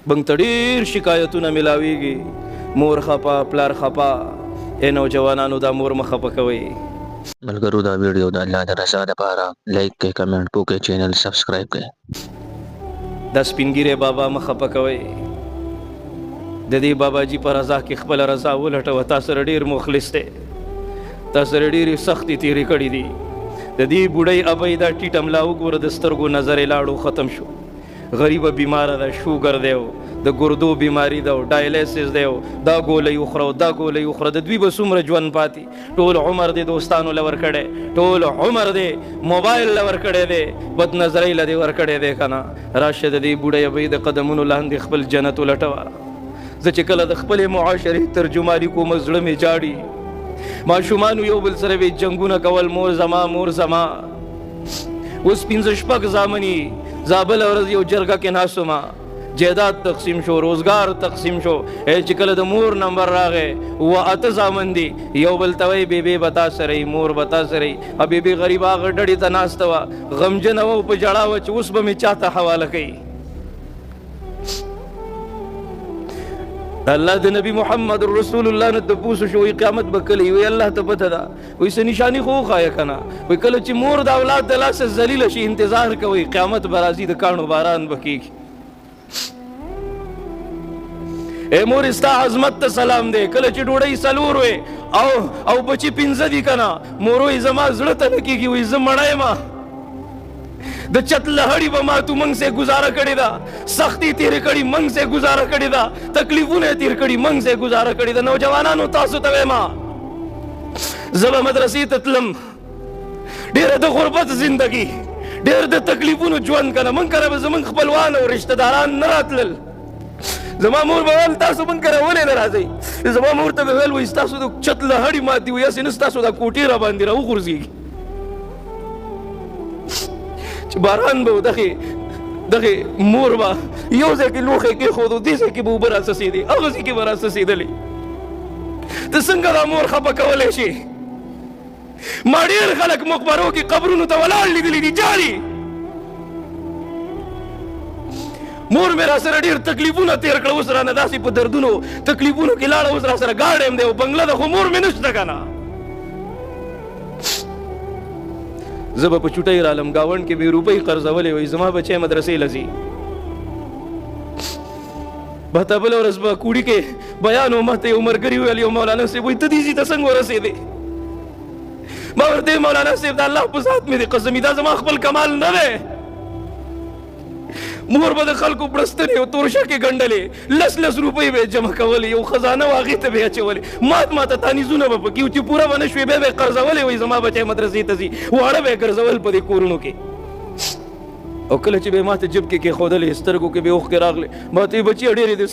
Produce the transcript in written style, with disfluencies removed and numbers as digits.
بنګ ته ډېر شکایتونه ملاویږي، مور خپه پلار خپه. ای نوجوانانو دا مور مه خپه کوئ. ملګرو دا ویډیو د الله د رضا لپاره لایک کړئ، کمنټ وکړئ، چینل سبسکرایب کړئ. دا سپینګیری بابا مه خپه کوئ. د دې بابا جي په رضا کې خپله رضا ولټوه. تا سره ډېر مخلص دی، تا سره ډېرې سختې تېرې کړي دي. د دې بوډۍ ابۍ دا ټیټه ملا وګوره، د سترګو نظر یې لاړو ختم شو. غریبه بیماره ده، شوګر دی، د ګردو بیماری ده، ډایلیسس دی، دا ګولۍ وخوره دا ګولۍ وخوره. د دوی به څومره ژوند پاتې؟ ټول عمر دی دوستانو له ورکړی، ټول عمر دی موبایل له ورکړی دی، بد نظرۍ له دې ورکړی دی که نه. راشه د دې بوډۍ ابۍ د قدمونو لاندې خپل جنت ولټوه. زه چې کله د خپلې معاشرې ترجماني کوم زړه مې جاړي. ماشومانو یو بل سره به جنګونه کول، مور زما مور زما. اوس 5-6 زامني زابل ورځ یو جرګه کې ناستومه، جیداد تقسیم شو، روزګار تقسیم شو. چې کله د مور نمبر راغی 8 زامن دي، یو بل ته وایي بیبي بتا سره مور بتا سره. بیبي غریبه هغه ډډې ته ناسته وه، غمجنه وه، په ژړا وه چې اوس به مې چاته حواله کوي. الله د نبی محمد رسول الله نه تپوس شو، قیامت به کله وي؟ الله ته پته ده. وایي څه نشاني خو وښایه که نه. وایي کله چې مور د اولاد د لاسه ذلیله شي انتظار کوئ، قیامت به راځي، د کاڼو باران به کېږي. اے مور ستا عظمت ته سلام دی. کله چې ډوډۍ 4 وې او بچي 5 دي که نه، مور وایي زما زړه ته نه کېږي، وایي زه مړه یم. د چت لهړی به ما تو منګ سے گزاره کړې ده، سختی تیرې کړي منګ سے گزاره کړې ده، تکلیفونه تیر کړي منګ سے گزاره کړي ده. نوجوانانو تاسو ته وایم زه به مدرسې ته تلم، ډېره د غربت زندګي، ډېر د تکلیفونو ژوند که نه. موږ کره به زموږ خپلوان او رشته داران نه راتلل. زما مور به ویل تاسو موږ کره ولې نه راځئ؟ زما مور ته به ویل وایي ستاسو د چت لهړي ماتې وي، هسې نه ستاسو دا کوټې را باندې را وغورځېږي. چې باران به دغې مور به یو ځای کې لوښی کېښودو، دې ځای کې به اوبه راڅڅېدې، هغه ځای کې به راڅڅېدلې. ته څنګه دا مور خفه کولی شي؟ ما ډېر خلک مقبرو کې قبرونو ته ولاړ لیدلي دي، جاړي. مور مې را سره ډېر تکلیفونه تېر کړه، اوس رانه داسې په دردونو تکلیفونو کې لاړه، اوس را سره ګاډی یم دی او بنګله ده، خو مور مې نشته که نه. زه به په چوټۍ رالم، ګاونډ کې 2 روپۍ قرضولې وي، زما بچی مدرسې له ځي. بته بله ورځ به کوړي کې بیان و، ماته یو ملګري ویل، یو مولانا صاحب وایي ته دې ځي ته څنګه ورسېدې؟ ما ورته مولانا صاحب د الله په ذات مې دې قسمي دا زما خپل کمال نه دی. مور به د خلکو پړستنې او تورشکې ګنډلې، 10 روپۍ به یې جمع کولې، یو خزانه و هغې ته به یې اچولې. ماته تانیزونه به پکې وو چې پوره به نه شوې، بیا به یې قرضولې وایي زما بچی مدرسې ته ځي، واړه به یې ګرځول په دې کورونو کې. او کله چې به یې ماته جب کې کېښودلې، سترګو کې به یې اوښکې راغلې، ماته یې بچي ډېرې دې